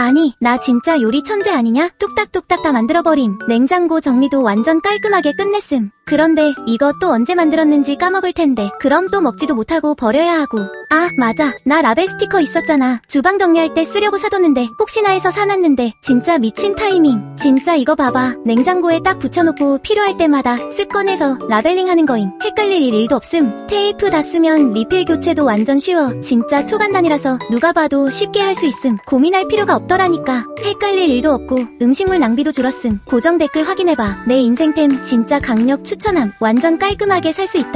아니, 나 진짜 요리 천재 아니냐? 뚝딱뚝딱 다 만들어버림. 냉장고 정리도 완전 깔끔하게 끝냈음. 그런데 이거 또 언제 만들었는지 까먹을 텐데. 그럼 또 먹지도 못하고 버려야 하고. 아, 맞아. 나 라벨 스티커 있었잖아. 주방 정리할 때 쓰려고 사뒀는데 혹시나 해서 사놨는데 진짜 미친 타이밍. 진짜 이거 봐봐. 냉장고에 딱 붙여놓고 필요할 때마다 쓱 꺼내서 라벨링 하는 거임. 헷갈릴 일 1도 없음. 테이프 다 쓰면 리필 교체도 완전 쉬워. 진짜 초간단이라서 누가 봐도 쉽게 할 수 있음. 고민할 필요가 없더라니까. 헷갈릴 일도 없고 음식물 낭비도 줄었음. 고정 댓글 확인해봐. 내 인생템 진짜 강력 추천함. 완전 깔끔하게 살 수 있다.